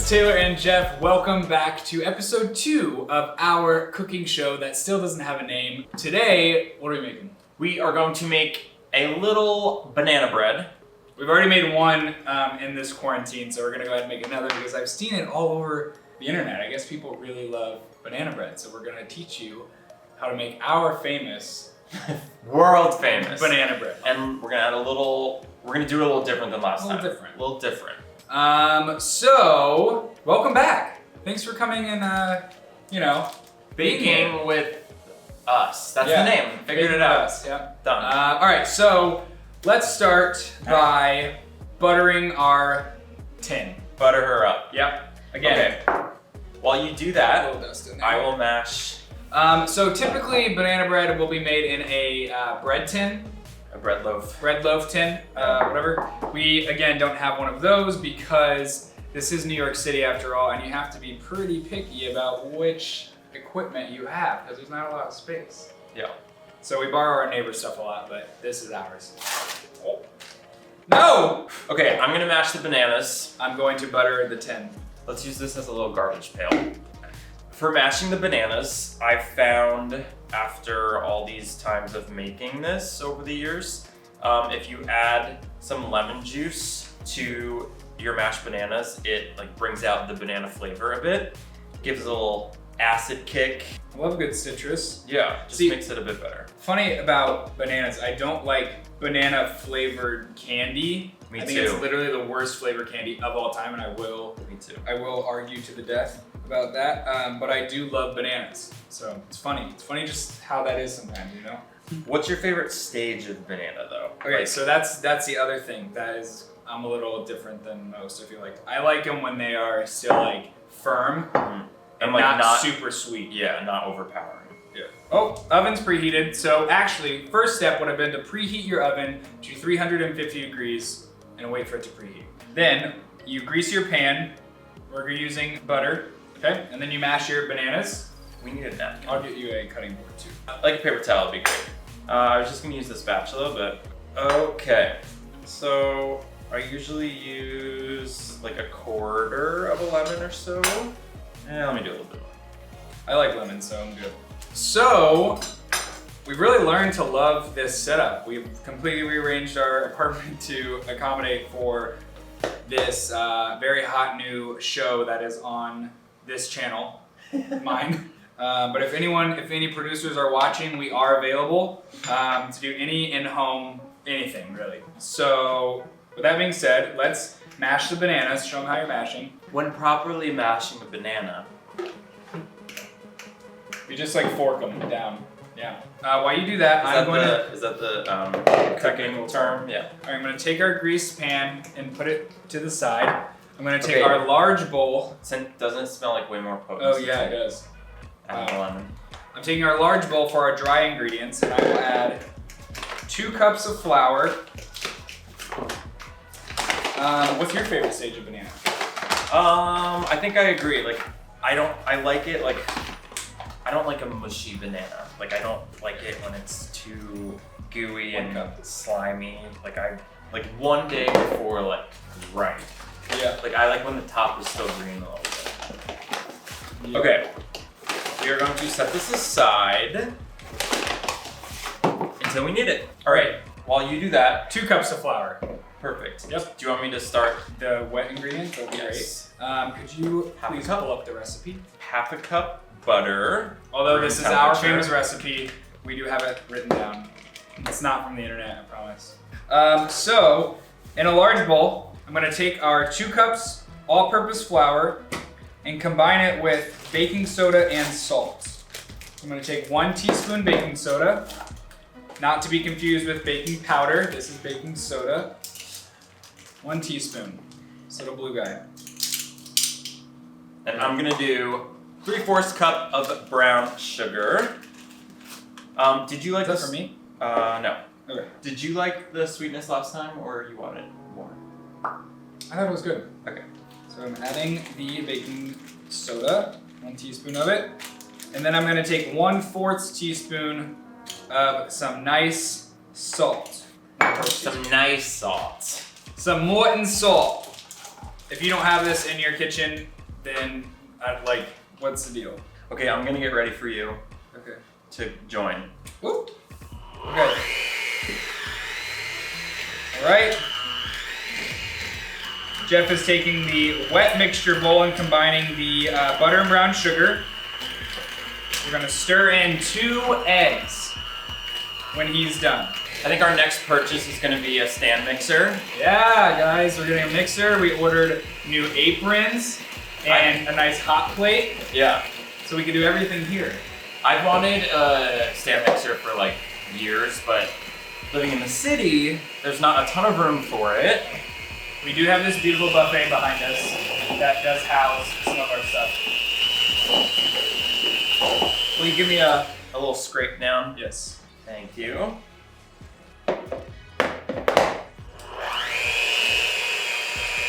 it's Taylor and Jeff. Welcome back to episode 2 of our cooking show that still doesn't have a name. Today, what are we making? We are going to make a little banana bread. We've already made one in this quarantine, so we're gonna go ahead and make another because I've seen it all over the internet. I guess people really love banana bread, so we're gonna teach you how to make our famous World famous banana bread. And we're gonna do it a little different than last time. A little different. So welcome back. Thanks for coming and Baking with us. That's the name. Figured it out. Yeah. Done. All right, so let's start by buttering our tin. Butter her up. Yep. Again. Okay. While you do A that, little dust in there. I will mash So typically banana bread will be made in a bread tin. a bread loaf. Bread loaf tin, whatever. We, again, don't have one of those because this is New York City after all, and you have to be pretty picky about which equipment you have because there's not a lot of space. Yeah. So we borrow our neighbor's stuff a lot, but this is ours. Oh. No! Okay, I'm gonna mash the bananas. I'm going to butter the tin. Let's use this as a little garbage pail. For mashing the bananas, I found after all these times of making this over the years, if you add some lemon juice to your mashed bananas, it like brings out the banana flavor a bit, gives a little acid kick. I love good citrus. Yeah, just makes it a bit better. Funny about bananas, I don't like banana flavored candy. Me I think too. it's literally the worst flavored candy of all time, and I will argue to the death about that. But I do love bananas, so it's funny. It's funny just how that is sometimes, you know? What's your favorite stage of the banana though? Okay, so that's the other thing. That is, I'm a little different than most. I feel like I like them when they are still like firm and like not super sweet. Yeah, not overpowering. Yeah. Oh, oven's preheated. So actually, first step would have been to preheat your oven to 350 degrees and wait for it to preheat. Then you grease your pan. We're using butter, okay? And then you mash your bananas. We need a napkin. I'll get you a cutting board too. Like a paper towel would be great. I was just gonna use the spatula, but okay. So I usually use like a quarter of a lemon or so. Let me do a little bit more. I like lemon, so I'm good. So we've really learned to love this setup. We've completely rearranged our apartment to accommodate for this very hot new show that is on this channel, mine. But if any producers are watching, we are available to do any in-home, anything really. So with that being said, let's mash the bananas. Show them how you're mashing. When properly mashing a banana, You just like fork them down. Yeah. While you do that, is that the cooking term? Yeah. All right, I'm gonna take our greased pan and put it to the side. I'm gonna take our large bowl. Doesn't it smell like way more potent? Oh yeah, it does. Add lemon. I'm taking our large bowl for our dry ingredients, and I will add 2 cups of flour. What's your favorite stage of banana? I think I agree. Like, I don't like a mushy banana. Like, I don't like it when it's too gooey and slimy. Like 1 day before, like, right. Yeah. Like, I like when the top is still green a little bit. Yeah. Okay. We are going to set this aside until we need it. All right. While you do that, 2 cups of flour. perfect. Yep. Do you want me to start? The wet ingredients would be Yes. great. Could you Half a please cup. pull up the recipe? Half a cup butter. Although room this is our temperature. famous recipe, we do have it written down. It's not from the internet, I promise. So, in a large bowl, I'm gonna take our 2 cups all-purpose flour and combine it with baking soda and salt. I'm gonna take 1 teaspoon baking soda, not to be confused with baking powder. This is baking soda. 1 teaspoon. This little blue guy. And I'm gonna do 3/4 cup of brown sugar. Did you like Is that this? for me? No. Okay. Did you like the sweetness last time, or you wanted more? I thought it was good. Okay. So I'm adding the baking soda, 1 teaspoon of it. And then I'm gonna take 1/4 teaspoon of some nice salt. Some nice salt. Some Morton salt. If you don't have this in your kitchen, then I'd like, what's the deal? Okay, I'm gonna get ready for you Okay. to join. Whoop. Okay. All right. Jeff is taking the wet mixture bowl and combining the butter and brown sugar. We're gonna stir in 2 eggs when he's done. I think our next purchase is gonna be a stand mixer. Yeah, guys, we're getting a mixer. We ordered new aprons and a nice hot plate, Yeah. so we can do everything here. I've wanted a stand mixer for like years, but living in the city, there's not a ton of room for it. We do have this beautiful buffet behind us that does house some of our stuff. Will you give me a little scrape down? Yes. Thank you.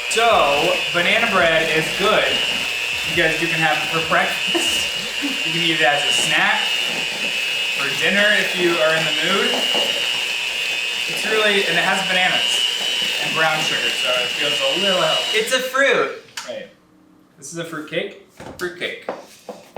So, banana bread is good. You guys, you can have it for breakfast. You can eat it as a snack, for dinner if you are in the mood. It's really, and it has bananas and brown sugar, so it feels a little healthy. It's a fruit. Right. This is a fruit cake. Fruit cake.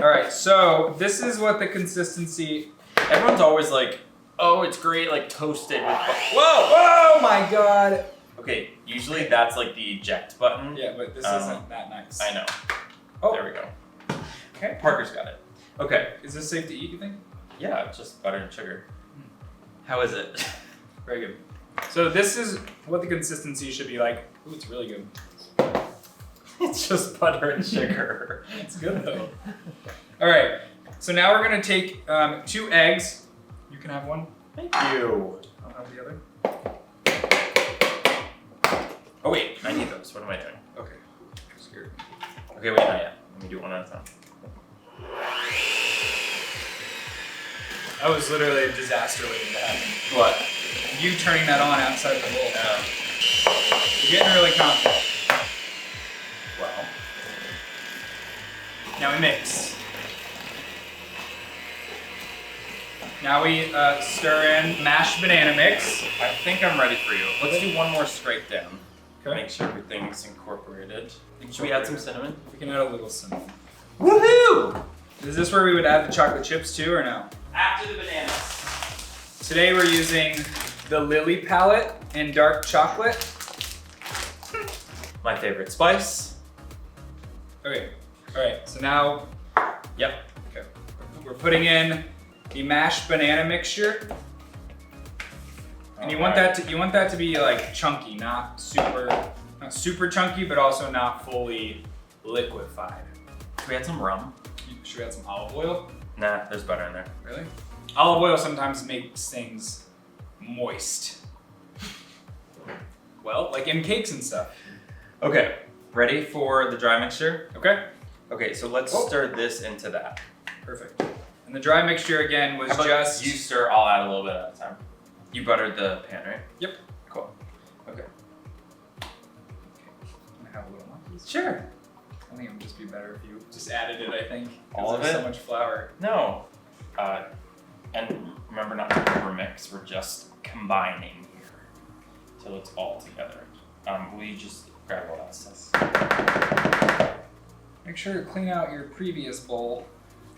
All right, so this is what the consistency. Everyone's always like, oh, it's great, like toasted with Whoa! Oh my God! Okay, usually that's like the eject button. Yeah, but this isn't that nice. I know. Oh. There we go. Okay. Parker's got it. Okay. Is this safe to eat, you think? Yeah, it's just butter and sugar. How is it? Very good. So this is what the consistency should be like. Ooh, it's really good. It's just butter and sugar. It's good though. All right. So now we're gonna take 2 eggs. You can have one. Thank you. I'll have the other. Oh wait, I need those. What am I doing? Okay. I'm scared. Okay, wait, not yet. Let me do one at a time. That was literally a disaster waiting to happen. What? You turning that on outside the bowl. You're getting really confident. Well. Now we mix. Now we stir in mashed banana mix. I think I'm ready for you. Let's do one more scrape down. Okay. Make sure everything's incorporated. Should we add some cinnamon? We can add a little cinnamon. Woohoo! Is this where we would add the chocolate chips too, or no? After the bananas. Today we're using the Lily palette in dark chocolate. My favorite spice. Okay. All right. So now, Yep. okay, we're putting in the mashed banana mixture, and you want that to be like chunky, not super chunky, but also not fully liquefied. Should we add some rum? Should we add some olive oil? Nah, there's butter in there. Really? Olive oil sometimes makes things moist. Well, like in cakes and stuff. Okay, ready for the dry mixture? Okay. Okay, so let's stir this into that. Perfect. And the dry mixture again was How about just. you stir, I'll add a little bit at a time. You buttered the pan, right? Yep. Cool. Okay. Can I have a little more, please? Sure. I think it would just be better if you just added it, I think. 'Cause All of there's it? so much flour. No. And remember not to overmix, we're just combining here till it's all together. Will you just grab all that stuff? Make sure to clean out your previous bowl.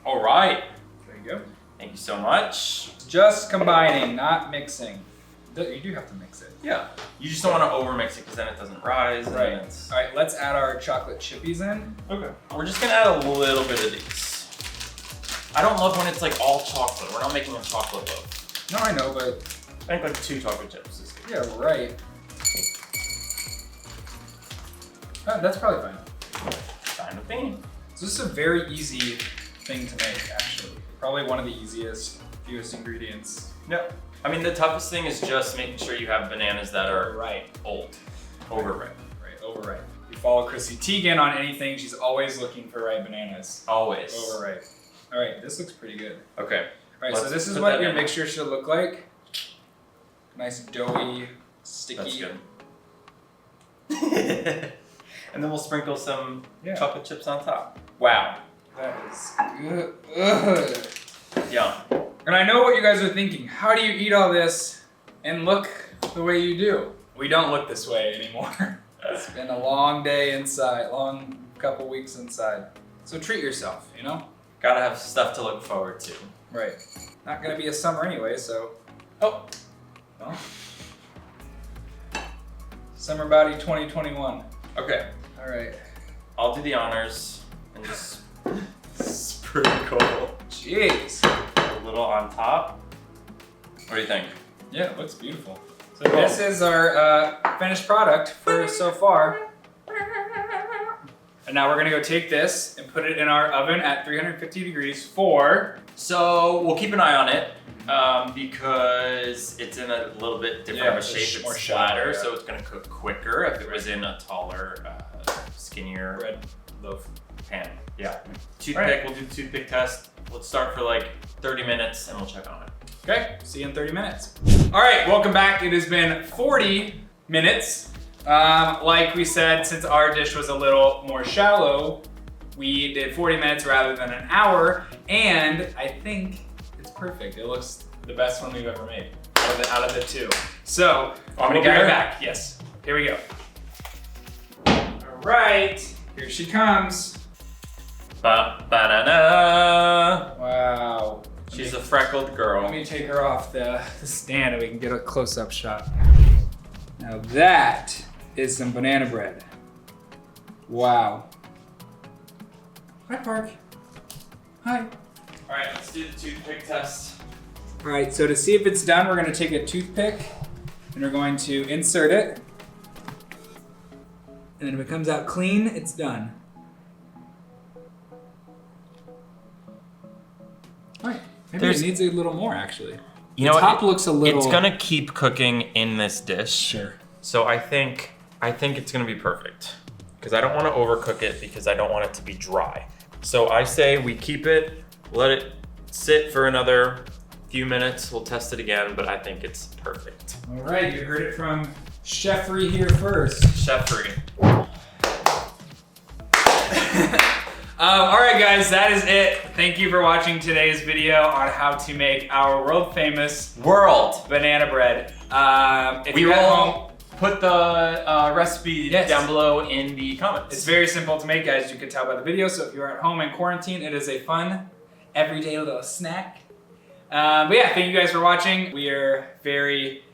All right. There you go. Thank you so much. Just combining, not mixing. You do have to mix it. Yeah. You just don't want to overmix it because then it doesn't rise. And Right. then it's... All right, let's add our chocolate chippies in. Okay. We're just gonna add a little bit of these. I don't love when it's like all chocolate. We're not making a chocolate loaf. No, I know, but I think like 2 chocolate chips is good. yeah, right. That's probably fine. Fine with me. So this is a very easy thing to make, actually. Probably one of the easiest, fewest ingredients. Yep. I mean, the toughest thing is just making sure you have bananas that are Right. old, overripe. Right, overripe. If you follow Chrissy Teigen on anything, she's always looking for ripe bananas. Always. Overripe. All right, this looks pretty good. Okay. All right, so Let's this is put what that your in. mixture should look like. Nice doughy, sticky. That's good. And then we'll sprinkle some Yeah. chocolate chips on top. Wow. That is good. Ugh. Yum. And I know what you guys are thinking. How do you eat all this and look the way you do? We don't look this way anymore. It's been a long day inside, long couple weeks inside. So treat yourself, you know? Gotta have stuff to look forward to. Right. Not gonna be a summer anyway, so. Oh. Well. Summer Body 2021. Okay. All right. I'll do the honors and just sprinkle Jeez. a little on top. What do you think? Yeah, it looks beautiful. So this is our finished product for so far. And now we're gonna go take this and put it in our oven at 350 degrees for... So we'll keep an eye on it because it's in a little bit different of a shape. more It's shallow, flatter, yeah. so it's gonna cook quicker if it was in a taller, skinnier bread loaf. pan. Yeah. Toothpick, Right. we'll do the toothpick test. Let's start for like 30 minutes and we'll check on it. Okay, see you in 30 minutes. All right, welcome back. It has been 40 minutes. Like we said, since our dish was a little more shallow, we did 40 minutes rather than an hour, and I think it's perfect. It looks the best one we've ever made out of the two. So, Want me we'll to be get right her? back. Yes, here we go. All right, here she comes. Ba-ba-da-da. Wow. She's a freckled girl. Let me take her off the stand and we can get a close-up shot. Now that is some banana bread. Wow. Hi, Park. Hi. All right, let's do the toothpick test. All right, so to see if it's done, we're gonna take a toothpick and we're going to insert it. And then if it comes out clean, it's done. All right, maybe There's- it needs a little more actually. You know the top what? looks a little... It's gonna keep cooking in this dish. Sure. So I think it's gonna be perfect because I don't want to overcook it because I don't want it to be dry. So I say we keep it, let it sit for another few minutes. We'll test it again, but I think it's perfect. All right, you heard it from Chefry here first. Chef-free. All right, guys, that is it. Thank you for watching today's video on how to make our world famous World. banana bread. If We you're at home, will put the recipe Yes. down below in the comments. it's very simple to make, guys. You can tell by the video. So if you're at home in quarantine, it is a fun, everyday little snack. But yeah, thank you guys for watching. We are very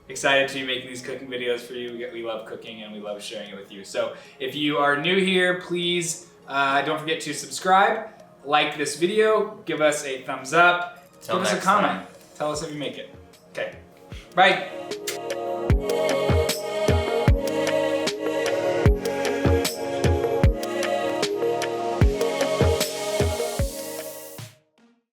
excited to be making these cooking videos for you. We love cooking and we love sharing it with you. So if you are new here, please don't forget to subscribe, like this video, give us a thumbs up, Till give us a next comment. time. Tell us if you make it. Okay, bye.